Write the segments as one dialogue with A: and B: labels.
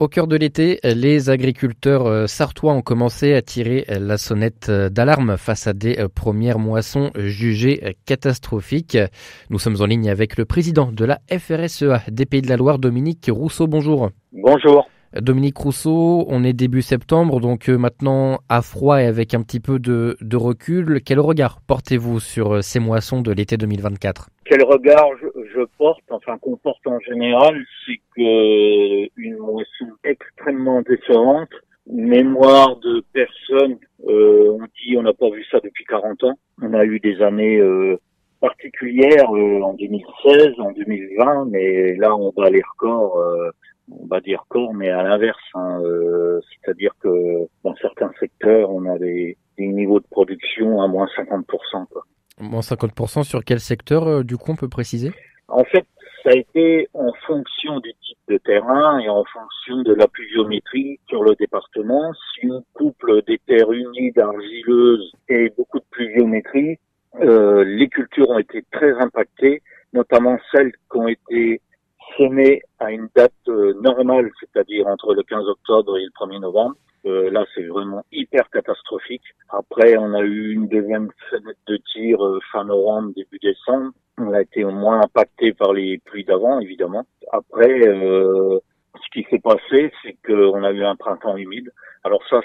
A: Au cœur de l'été, les agriculteurs sarthois ont commencé à tirer la sonnette d'alarme face à des premières moissons jugées catastrophiques. Nous sommes en ligne avec le président de la FRSEA des Pays de la Loire, Dominique Rousseau. Bonjour.
B: Bonjour.
A: Dominique Rousseau, on est début septembre, donc maintenant à froid et avec un petit peu de recul. Quel regard portez-vous sur ces moissons de l'été 2024 ?
B: Quel regard je porte, qu'on porte en général, c'est que une moisson extrêmement décevante. Mémoire de personnes, on n'a pas vu ça depuis 40 ans. On a eu des années particulières en 2016, en 2020, mais là on bat les records. Des records, mais à l'inverse, c'est-à-dire que dans certains secteurs, on a des niveaux de production à moins 50%.
A: Moins 50% sur quel secteur, du coup, on peut préciser ?
B: En fait, ça a été en fonction du type de terrain et en fonction de la pluviométrie sur le département. Si on couple des terres humides, argileuses et beaucoup de pluviométrie, les cultures ont été très impactées, notamment celles qui ont été semées à une date normale, c'est-à-dire entre le 15 octobre et le 1er novembre. Là, c'est vraiment hyper catastrophique. Après, on a eu une deuxième fenêtre de tir fin novembre, début décembre. On a été au moins impacté par les pluies d'avant, évidemment. Après, ce qui s'est passé, c'est qu'on a eu un printemps humide. Alors ça,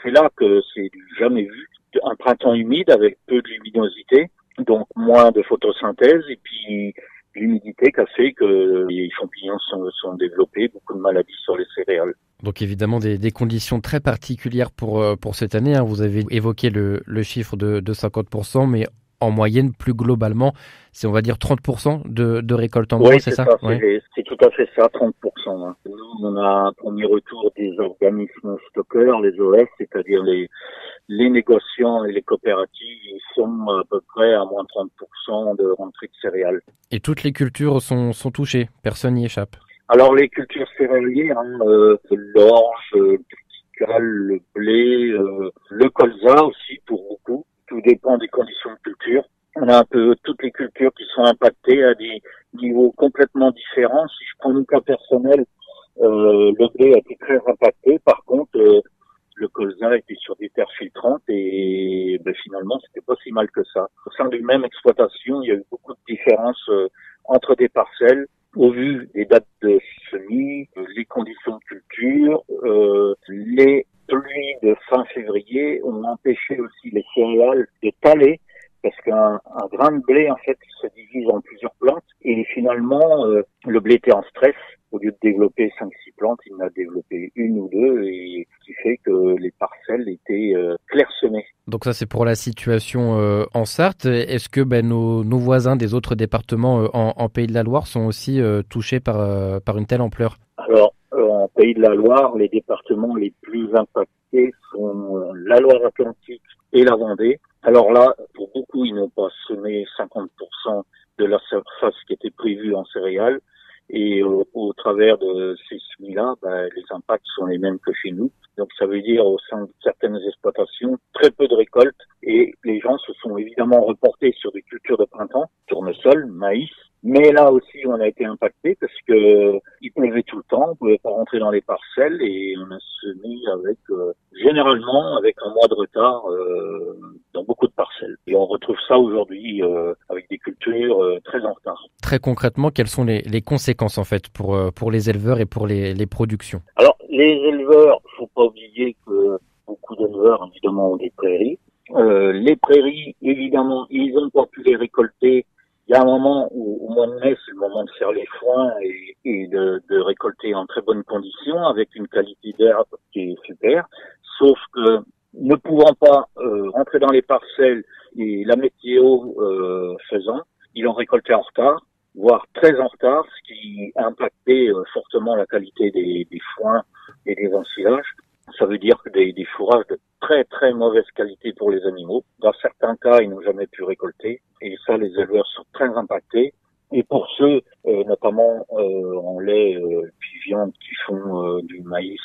B: c'est là que c'est jamais vu. Un printemps humide avec peu de luminosité, donc moins de photosynthèse, et puis l'humidité qui a fait que les champignons sont développés, beaucoup de maladies sur les céréales.
A: Donc évidemment des conditions très particulières pour cette année. Vous avez évoqué le chiffre de 50%, mais en moyenne, plus globalement, c'est on va dire 30% de récolte en moins,
B: oui,
A: c'est ça?
B: Oui, c'est tout à fait ça, 30%. Nous, on a un premier retour des organismes stockeurs, les OS, c'est-à-dire les négociants et les coopératives, ils sont à peu près à moins 30% de rentrée de céréales.
A: Et toutes les cultures sont touchées, personne n'y échappe.
B: Alors les cultures céréalières, l'orge, le triticale, le blé, le colza aussi pour beaucoup. Tout dépend des conditions de culture. On a un peu toutes les cultures qui sont impactées à des niveaux complètement différents. Si je prends mon cas personnel, le blé a été très impacté. Par contre, le colza était sur des terres filtrantes et finalement, c'était pas si mal que ça. Au sein d'une même exploitation, il y a eu beaucoup de différences entre des parcelles. Au vu des dates de semis, les conditions de culture, les pluies de fin février ont empêché aussi les céréales de taler, parce qu'un grain de blé, en fait, se divise en plusieurs plantes, et finalement, le blé était en stress. Au lieu de développer 5-6 plantes, il en a développé une ou deux, et ce qui fait que les parcelles étaient clairsemées.
A: Donc ça, c'est pour la situation en Sarthe. Est-ce que nos voisins des autres départements en Pays de la Loire sont aussi touchés par une telle ampleur ?
B: Alors, en Pays de la Loire, les départements les plus impactés sont la Loire-Atlantique et la Vendée. Alors là, pour beaucoup, ils n'ont pas semé 50% de la surface qui était prévue en céréales. Et au travers de ces semis-là, les impacts sont les mêmes que chez nous. Donc ça veut dire au sein de certaines exploitations, très peu de récoltes. Et les gens se sont évidemment reportés sur des cultures de printemps, tournesol, maïs. Mais là aussi, on a été impacté parce que il pleuvait tout le temps, on pouvait pas rentrer dans les parcelles et on a semé généralement avec un mois de retard dans beaucoup de parcelles. Et on retrouve ça aujourd'hui avec des cultures très en retard.
A: Très concrètement, quelles sont les conséquences en fait pour les éleveurs et pour les productions ?
B: Alors, les éleveurs, faut pas oublier que beaucoup d'éleveurs, évidemment, ont des prairies. Les prairies, évidemment, ils ont pas pu les récolter. Il y a un moment où, au mois de mai, c'est le moment de faire les foins et de récolter en très bonnes conditions avec une qualité d'herbe qui est super. Sauf que ne pouvant pas rentrer dans les parcelles et la météo faisant, ils ont récolté en retard, voire très en retard, ce qui a impacté fortement la qualité des foins et des ensilages. Ça veut dire que des fourrages de très très mauvaise qualité pour les animaux. Dans certains cas, ils n'ont jamais pu récolter. Et ça, les éleveurs sont très impactés. Et pour ceux, notamment en lait puis viande, qui font du maïs,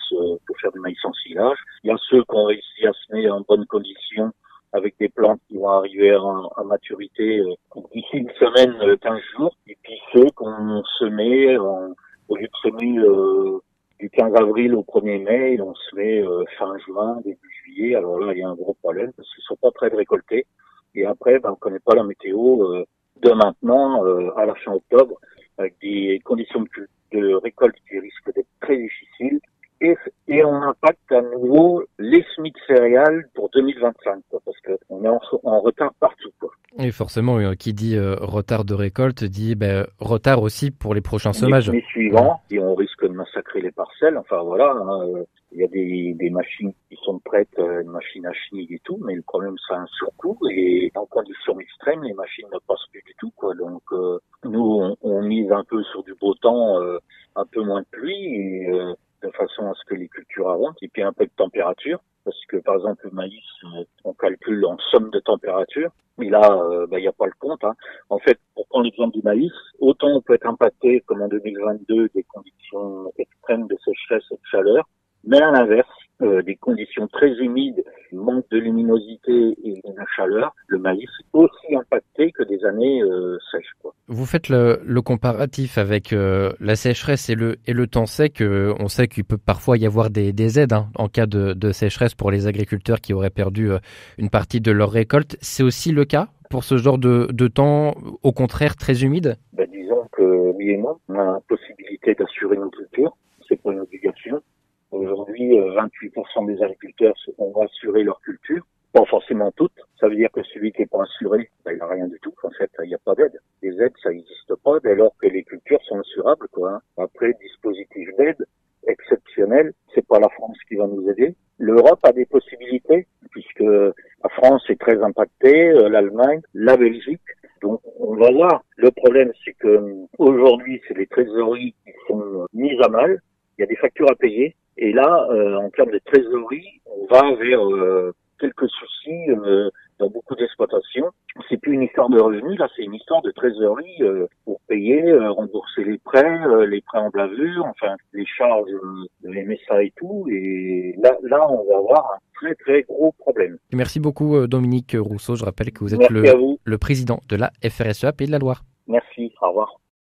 B: pour faire du maïs en silage, il y a ceux qui ont réussi à semer en bonnes conditions avec des plantes qui vont arriver à maturité d'ici une semaine, 15 jours. Et puis ceux qui ont semé, au lieu de semer du 15 avril au 1er mai, et on se met fin juin, début juillet. Alors là, il y a un gros problème parce qu'ils sont pas prêts de récolter. Et après, on connaît pas la météo de maintenant à la fin octobre, avec des conditions de récolte qui risquent d'être très difficiles. Et on impacte à nouveau les semis de céréales pour 2025, quoi, parce que on est en retard partout, quoi.
A: Et forcément, qui dit retard de récolte dit retard aussi pour les prochains semages.
B: Les suivants, et on risque de massacrer les parcelles. Enfin voilà, il y a des machines qui sont prêtes, une machine à chenille et tout, mais le problème c'est un surcoût, et en conditions extrêmes, les machines ne passent plus du tout, quoi. Donc nous, on mise un peu sur du beau temps, un peu moins de pluie, et de façon à ce que les cultures avancent, et puis un peu de température, parce que par exemple le maïs, on calcule en somme de température, mais là, il n'y a pas le compte, hein. En fait, pour prendre l'exemple du maïs, autant on peut être impacté, comme en 2022, des conditions extrêmes de sécheresse et de chaleur, mais à l'inverse, des conditions très humides, manque de luminosité et de chaleur, le maïs est aussi impacté que des années sèches, quoi.
A: Vous faites le comparatif avec la sécheresse et le temps sec. On sait qu'il peut parfois y avoir des aides en cas de sécheresse pour les agriculteurs qui auraient perdu une partie de leur récolte. C'est aussi le cas pour ce genre de temps, au contraire, très humide?
B: Disons que oui et non. On a la possibilité d'assurer nos cultures. C'est pas une obligation. Aujourd'hui, 28% des agriculteurs vont assurer leur culture. Pas forcément toutes. Ça veut dire que celui qui n'est pas assuré, il n'a rien du tout. En fait, il n'y a pas d'aide. Les aides, ça n'existe pas dès lors que les cultures sont assurables, quoi, hein. Après, dispositif d'aide exceptionnel, c'est pas la France qui va nous aider. L'Europe a des possibilités, puisque la France est très impactée, l'Allemagne, la Belgique. Donc, on va voir. Le problème, c'est que aujourd'hui, c'est les trésoreries qui sont mises à mal. Il y a des factures à payer. Et là, en termes de trésorerie, on va vers quelques soucis dans beaucoup d'exploitations. C'est plus une histoire de revenus, là, c'est une histoire de trésorerie pour payer, rembourser les prêts en blavure, enfin les charges de MSA et tout. Et là, on va avoir un très très gros problème.
A: Merci beaucoup Dominique Rousseau. Je rappelle que vous êtes le président de la FRSEA Pays de la Loire.
B: Merci, au revoir.